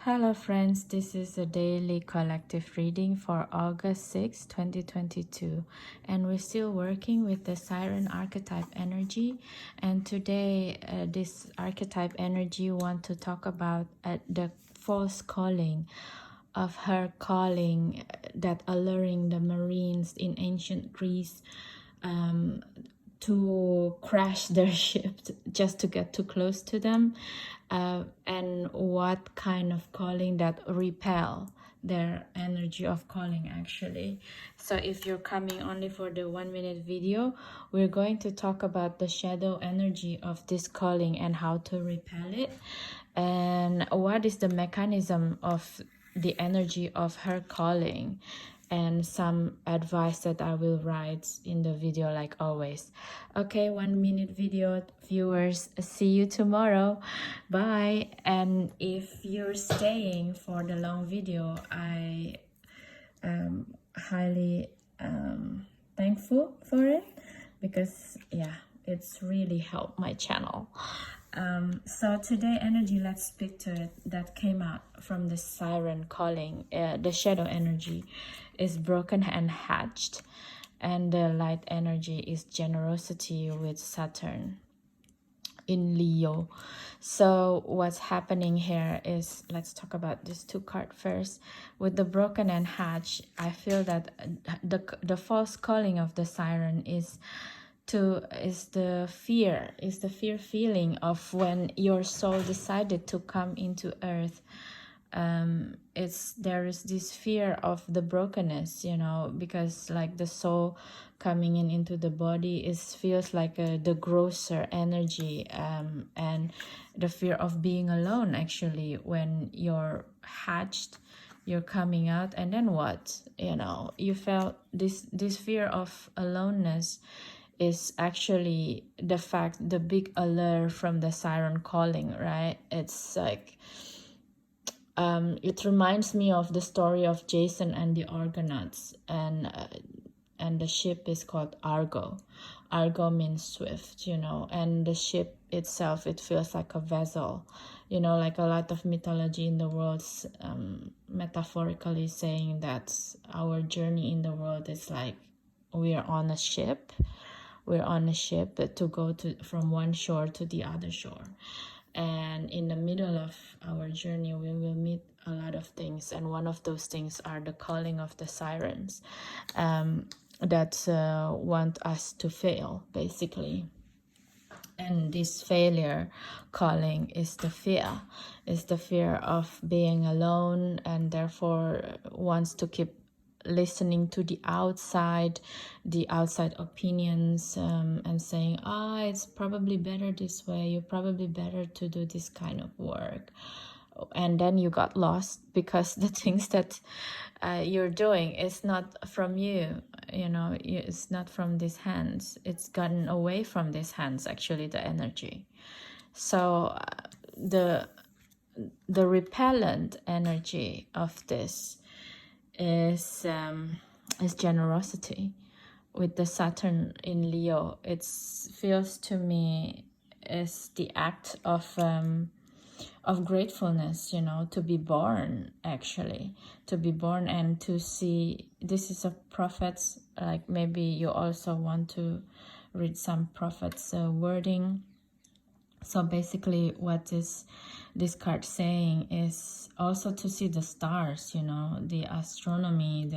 Hello friends, this is a daily collective reading for August 6, 2022, and we're still working with the siren archetype energy. And today this archetype energy want to talk about the false calling of her calling that alluring the Marines in ancient Greece to crash their ship just to get too close to them, and what kind of calling that repel their energy of calling actually. So if you're coming only for the 1 minute video, we're going to talk about the shadow energy of this calling and how to repel it, and what is the mechanism of the energy of her calling, and some advice that I will write in the video like always. Okay, 1 minute video viewers, see you tomorrow. Bye. And if you're staying for the long video, I am highly thankful for it, because yeah, it's really helped my channel. So today energy, let's speak to it, that came out from the siren calling. The shadow energy is broken and hatched, and the light energy is generosity with Saturn in Leo. So what's happening here is, let's talk about this two card first. With the broken and hatched, I feel that the false calling of the siren is the fear feeling of when your soul decided to come into earth. There is this fear of the brokenness, you know, because like the soul coming into the body feels like the grosser energy, and the fear of being alone actually. When you're hatched, you're coming out, and then what, you know, you felt this fear of aloneness is actually the big allure from the siren calling, right? It's like it reminds me of the story of Jason and the Argonauts, and the ship is called Argo. Argo means swift, you know, and the ship itself, it feels like a vessel, you know, like a lot of mythology in the world, metaphorically saying that our journey in the world is like we're on a ship. We're on a ship to go from one shore to the other shore. And in the middle of our journey, we will meet a lot of things. And one of those things are the calling of the sirens, that want us to fail, basically. And this failure calling is the fear of being alone, and therefore wants to keep listening to the outside opinions, and saying, it's probably better this way, you're probably better to do this kind of work. And then you got lost because the things that you're doing is not from you, you know, it's not from these hands. It's gotten away from these hands, actually, the energy. So the repellent energy of this is generosity. With the Saturn in Leo, it feels to me is the act of gratefulness, you know, to be born, actually, to be born and to see. This is a prophet's, like maybe you also want to read some prophets wording. So basically what this card saying is also to see the stars, you know, the astronomy,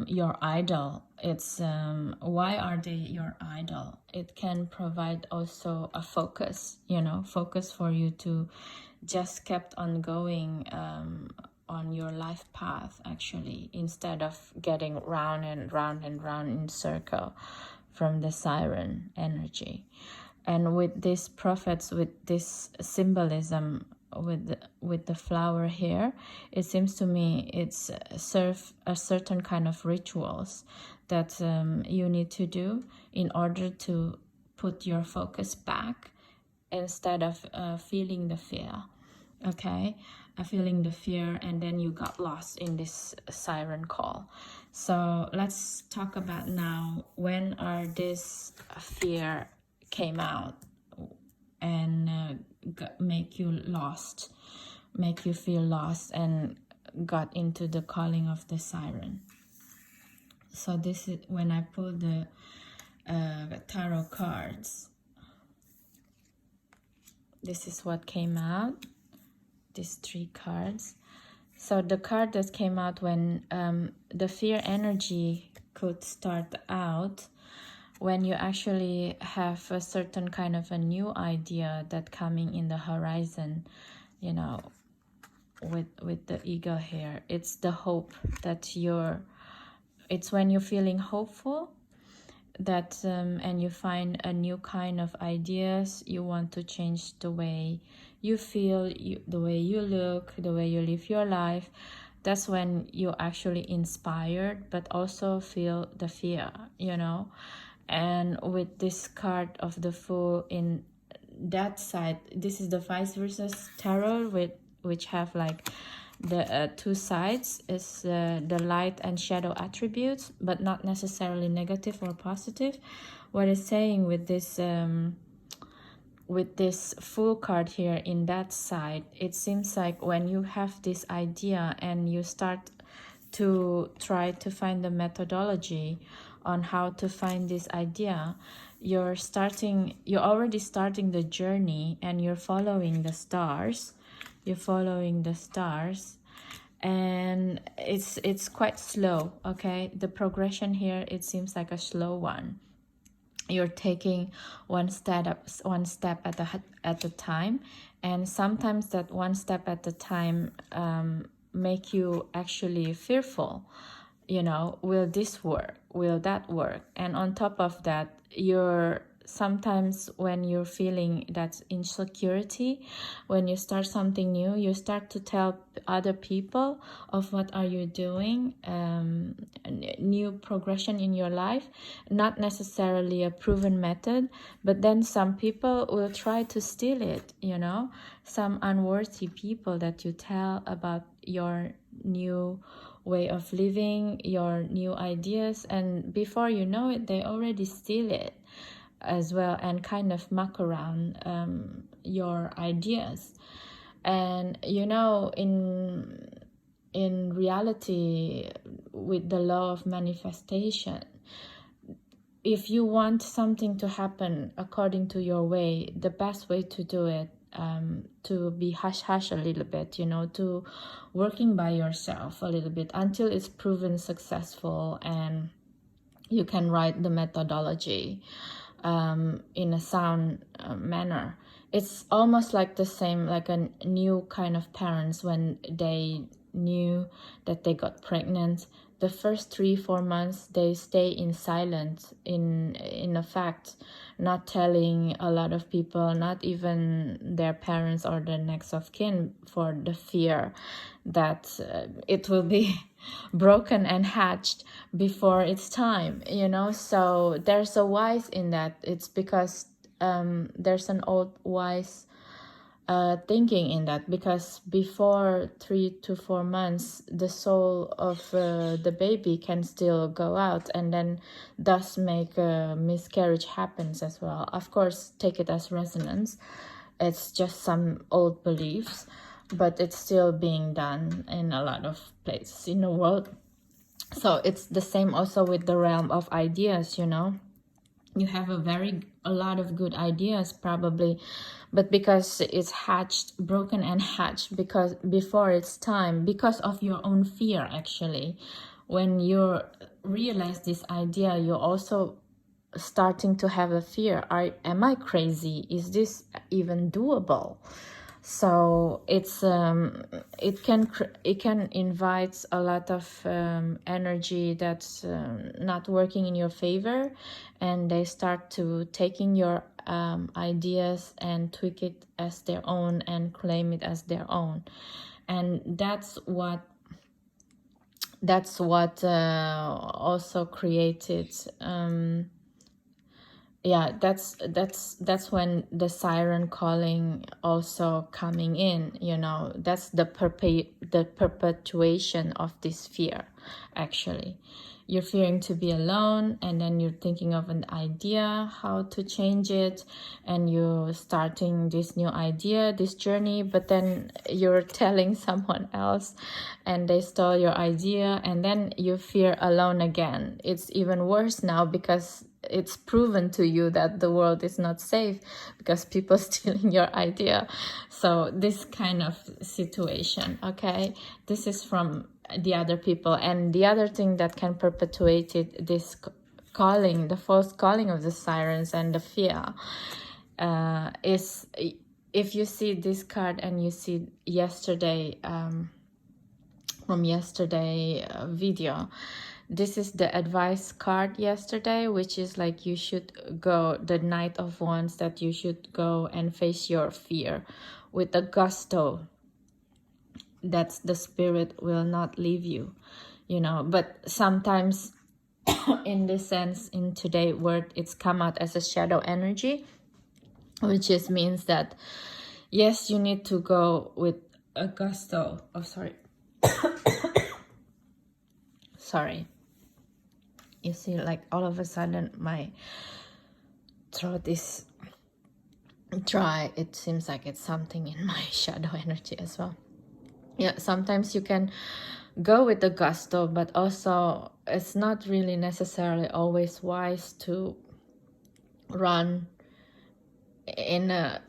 your idol. It's why are they your idol? It can provide also a focus, you know, focus for you to just kept on going on your life path, actually, instead of getting round and round and round in circle from the siren energy. And with these prophets, with this symbolism, with the flower here, it seems to me it's serve a certain kind of rituals that you need to do in order to put your focus back, instead of feeling the fear. Okay, feeling the fear, and then you got lost in this siren call. So let's talk about now, when are this fear came out and make you lost. make you feel lost and got into the calling of the siren. So this is when I pull the tarot cards. This is what came out. These 3 cards. So the card that came out when the fear energy could start out, when you actually have a certain kind of a new idea that coming in the horizon, you know, with the ego here. It's the hope that it's when you're feeling hopeful that and you find a new kind of ideas, you want to change the way you feel, the way you look, the way you live your life. That's when you're actually inspired, but also feel the fear, you know. And with this card of the Fool in that side, this is the vice versa tarot, which have like the 2 sides, is the light and shadow attributes, but not necessarily negative or positive. What it's saying with this Fool card here in that side, it seems like when you have this idea and you start to try to find the methodology on how to find this idea, you're already starting the journey, and you're following the stars. And it's quite slow, okay? The progression here, it seems like a slow one. You're taking one step at a time, and sometimes that one step at a time make you actually fearful, you know, will this work, will that work? And on top of that, you're sometimes, when you're feeling that insecurity, when you start something new, you start to tell other people of what are you doing, new progression in your life, not necessarily a proven method, but then some people will try to steal it, you know, some unworthy people that you tell about your new way of living, your new ideas, and before you know it, they already steal it as well and kind of muck around your ideas. And you know, in reality, with the law of manifestation, if you want something to happen according to your way, the best way to do it, to be hush-hush a little bit, you know, to working by yourself a little bit until it's proven successful and you can write the methodology in a sound manner. It's almost like the same, like a new kind of parents when they knew that they got pregnant. The first 3-4 months, they stay in silence, in effect, not telling a lot of people, not even their parents or the next of kin, for the fear that it will be broken and hatched before it's time, you know. So there's a wise in that. It's because there's an old wise thinking in that, because before 3 to 4 months, the soul of the baby can still go out, and then thus make a miscarriage happens as well. Of course, take it as resonance. It's just some old beliefs, but it's still being done in a lot of places in the world. So it's the same also with the realm of ideas, you know. You have a lot of good ideas probably, but because it's broken and hatched because before it's time, because of your own fear, actually, when you realize this idea, you're also starting to have a fear. Am I crazy? Is this even doable? So it's it can invite a lot of energy that's not working in your favor, and they start to taking your ideas and tweak it as their own and claim it as their own. And that's what also created yeah, that's when the siren calling also coming in, you know. That's the perpetuation of this fear. Actually, you're fearing to be alone, and then you're thinking of an idea how to change it, and you're starting this new idea, this journey, but then you're telling someone else and they stole your idea, and then you fear alone again. It's even worse now because it's proven to you that the world is not safe because people stealing your idea. So this kind of situation, okay, this is from the other people. And the other thing that can perpetuate it, this calling, the false calling of the sirens and the fear, is if you see this card and you see yesterday, from yesterday video, this is the advice card yesterday, which is like you should go, the Knight of Wands, that you should go and face your fear with a gusto, that the spirit will not leave you, you know. But sometimes in this sense, in today word, it's come out as a shadow energy, which just means that yes, you need to go with a gusto. Oh, sorry. You see, like all of a sudden my throat is dry. It seems like it's something in my shadow energy as well. Yeah, sometimes you can go with the gusto, but also it's not really necessarily always wise to run in a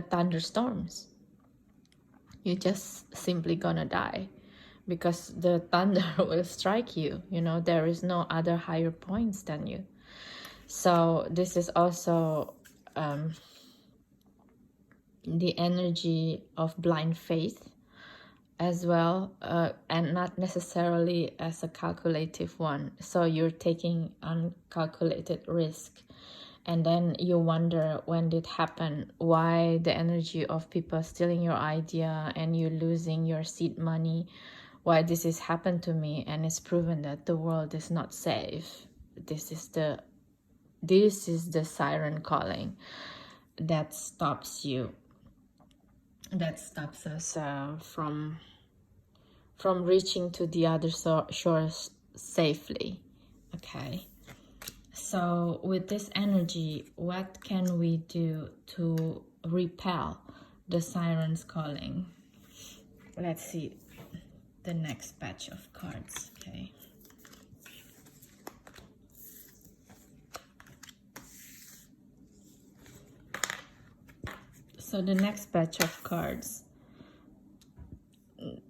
thunderstorms. You just simply gonna die because the thunder will strike you, you know. There is no other higher points than you. So this is also the energy of blind faith as well, and not necessarily as a calculative one. So you're taking uncalculated risk, and then you wonder when did happen, why the energy of people stealing your idea and you losing your seed money, why this has happened to me. And it's proven that the world is not safe. This is the siren calling that stops you, that stops us from reaching to the other shores safely. Okay, so with this energy, what can we do to repel the sirens calling? Let's see the next batch of cards. Okay, so the next batch of cards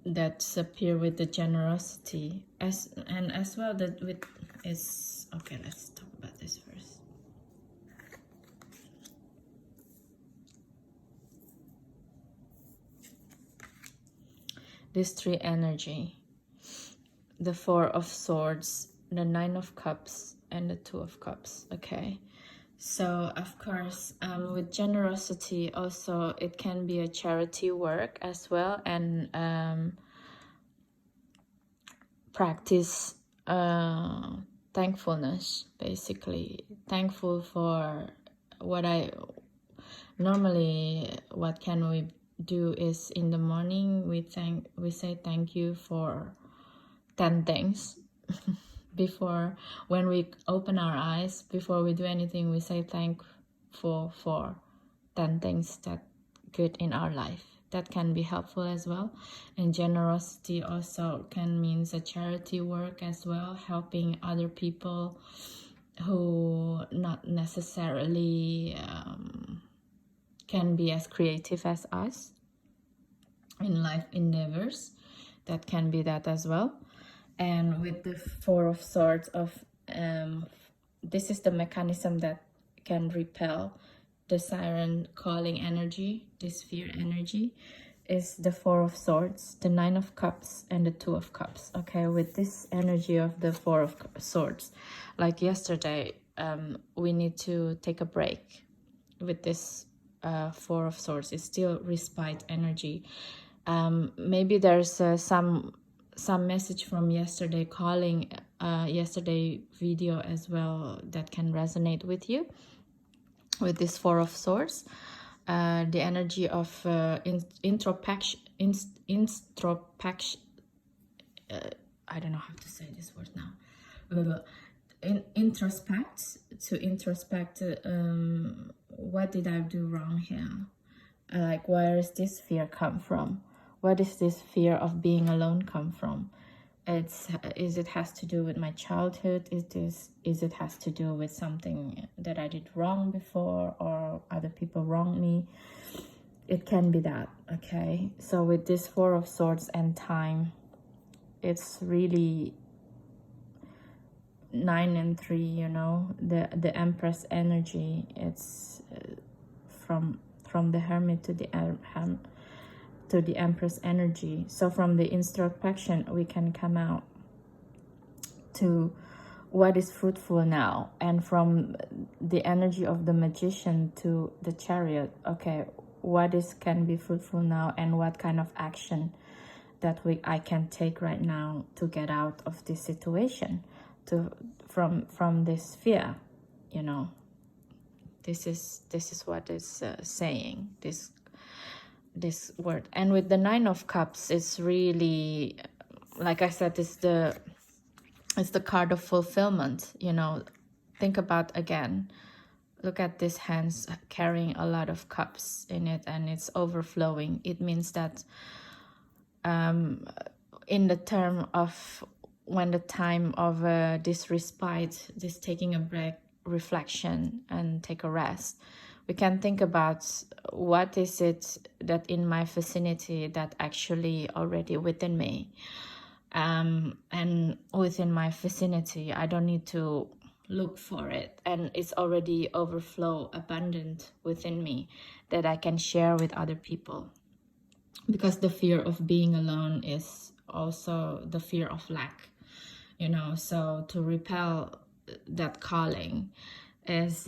that appear with the generosity as well that with is okay. Let's talk about this first. This three energy, the Four of Swords, the Nine of Cups, and the Two of Cups. Okay, so of course, with generosity also it can be a charity work as well, and practice thankfulness, basically thankful for what I normally, what can we do is in the morning we say thank you for 10 things. Before, when we open our eyes, before we do anything, we say thankful for 10 things that good in our life. That can be helpful as well. And generosity also can mean a charity work as well, helping other people who not necessarily can be as creative as us in life endeavors. That can be that as well. And with the Four of Swords of this is the mechanism that can repel the siren calling energy, this fear energy, is the Four of Swords, the Nine of Cups, and the Two of Cups. Okay, with this energy of the Four of Swords, like yesterday, we need to take a break. With this Four of Swords, it's still respite energy. Maybe there's some some message from yesterday calling, yesterday video as well, that can resonate with you, with this Four of Swords. The energy of introspection, I don't know how to say this word now. Introspect, to introspect, what did I do wrong here? Like, where is this fear come from? What is this fear of being alone come from? Is it has to do with my childhood? Is it has to do with something that I did wrong before, or other people wronged me? It can be that, okay? So with this Four of Swords and time, it's really 9 and 3, you know, the Empress energy. It's from the Hermit to the Empress energy. So from the introspection, we can come out to what is fruitful now, and from the energy of the Magician to the Chariot. Okay, what can be fruitful now, and what kind of action that I can take right now to get out of this situation, from this fear, you know. This is what is saying this word. And with the Nine of Cups, it's really, like I said, it's the card of fulfillment, you know. Think about, again, look at these hands carrying a lot of cups in it, and it's overflowing. It means that in the term of when the time of this respite, this taking a break, reflection, and take a rest, we can think about what is it that in my vicinity that actually already within me, and within my vicinity, I don't need to look for it, and it's already overflow, abundant within me, that I can share with other people. Because the fear of being alone is also the fear of lack, you know. So to repel that calling is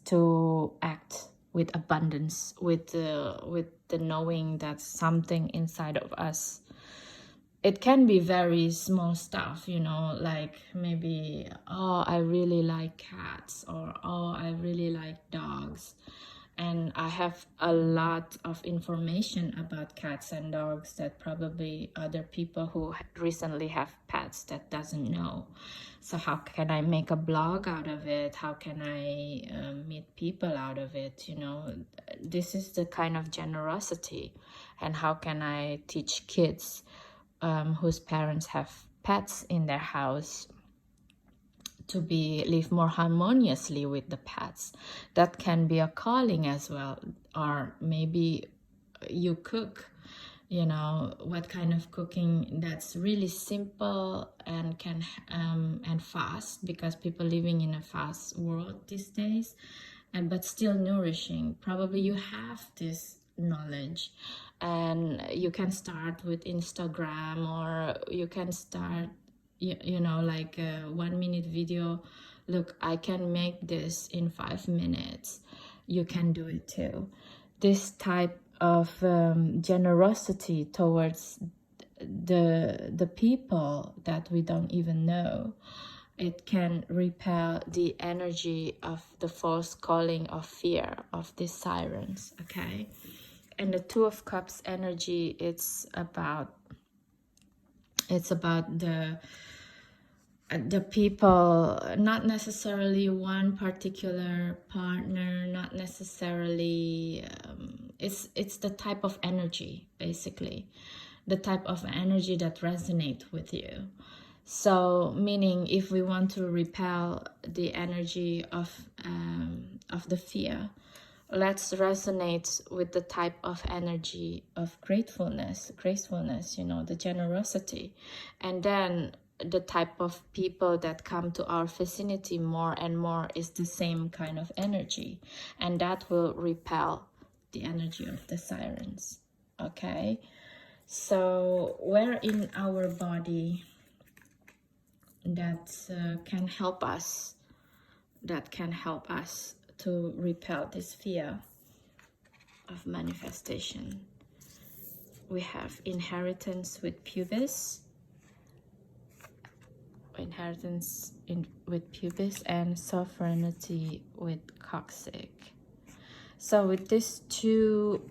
to act with abundance, with the knowing that something inside of us. It can be very small stuff, you know, like maybe, oh, I really like cats, or oh, I really like dogs. And I have a lot of information about cats and dogs that probably other people who recently have pets that doesn't know. So how can I make a blog out of it? How can I meet people out of it? You know, this is the kind of generosity. And how can I teach kids whose parents have pets in their house to live more harmoniously with the pets? That can be a calling as well. Or maybe you cook, you know, what kind of cooking that's really simple and can and fast, because people living in a fast world these days, but still nourishing. Probably you have this knowledge, and you can start with Instagram, or you can start, you know, like a 1 minute video. Look, I can make this in 5 minutes. You can do it too. This type of generosity towards the people that we don't even know, it can repel the energy of the false calling of fear of these sirens, okay? And the Two of Cups energy, it's about the people, not necessarily one particular partner, not necessarily, it's the type of energy, basically, the type of energy that resonates with you. So meaning, if we want to repel the energy of the fear, let's resonate with the type of energy of gracefulness, you know, the generosity. And then the type of people that come to our vicinity more and more is the same kind of energy, and that will repel the energy of the sirens, okay? So where in our body that can help us to repel this fear of manifestation? we have inheritance with pubis, with pubis, and sovereignty with coccyx. So with these two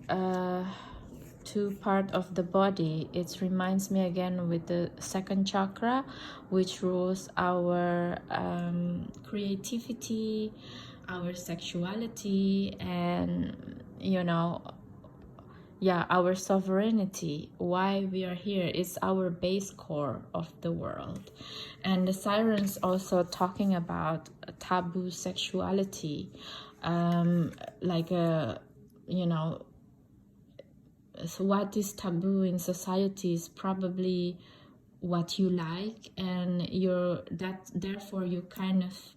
part of the body, it reminds me again with the second chakra, which rules our creativity, our sexuality, and you know, yeah, our sovereignty, why we are here. Is our base core of the world. And the sirens also talking about taboo sexuality, like a, you know, so what is taboo in society is probably what you like, and therefore you kind of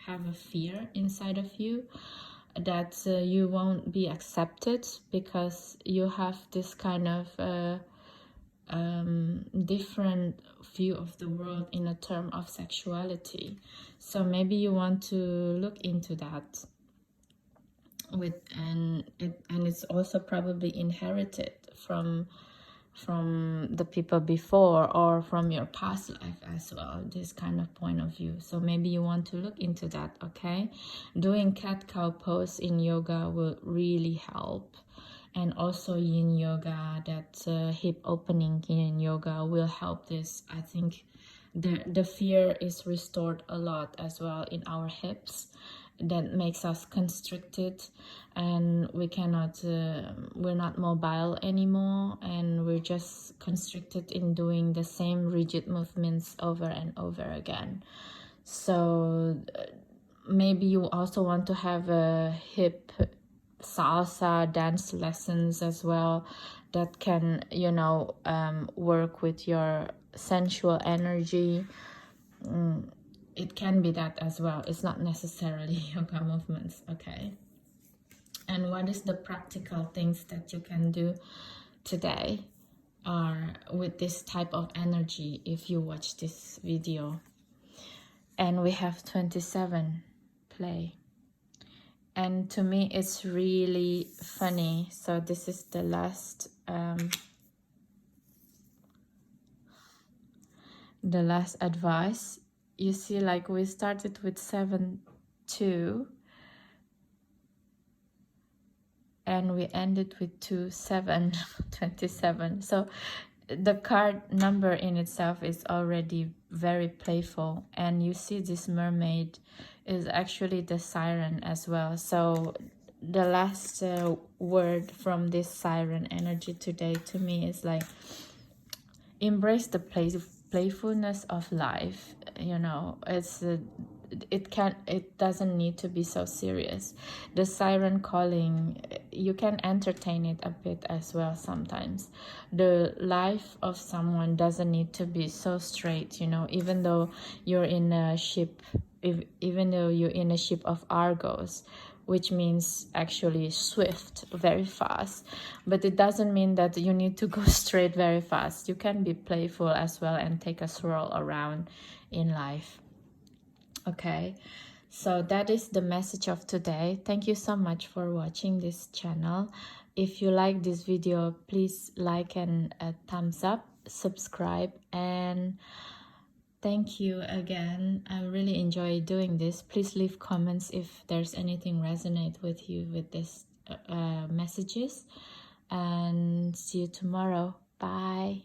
have a fear inside of you that you won't be accepted because you have this kind of different view of the world in a term of sexuality. So maybe you want to look into that and it's also probably inherited from the people before or from your past life as well, this kind of point of view. So maybe you want to look into that. Okay, doing cat cow pose in yoga will really help, and also yin yoga, that hip opening yin yoga will help this. I think the fear is restored a lot as well in our hips, that makes us constricted, and we cannot we're not mobile anymore, and we're just constricted in doing the same rigid movements over and over again. So maybe you also want to have a hip salsa dance lessons as well, that can, you know, work with your sensual energy. It can be that as well. It's not necessarily yoga movements. Okay, and what is the practical things that you can do today with this type of energy if you watch this video? And we have 27 play, and to me it's really funny. So this is the last advice. You see, like we started with 7-2 and we ended with 2-7, 27. So the card number in itself is already very playful, and you see this mermaid is actually the siren as well. So the last word from this siren energy today to me is like, embrace the playfulness of life. You know, it doesn't need to be so serious. The siren calling, you can entertain it a bit as well sometimes. The life of someone doesn't need to be so straight, you know, even though you're in a ship, even though you're in a ship of Argos, which means actually swift, very fast. But it doesn't mean that you need to go straight very fast. You can be playful as well and take a swirl around in life. Okay, so that is the message of today. Thank you so much for watching this channel. If you like this video, please like and thumbs up, subscribe, and thank you again. I really enjoy doing this. Please leave comments if there's anything resonate with you with this messages, and see you tomorrow. Bye.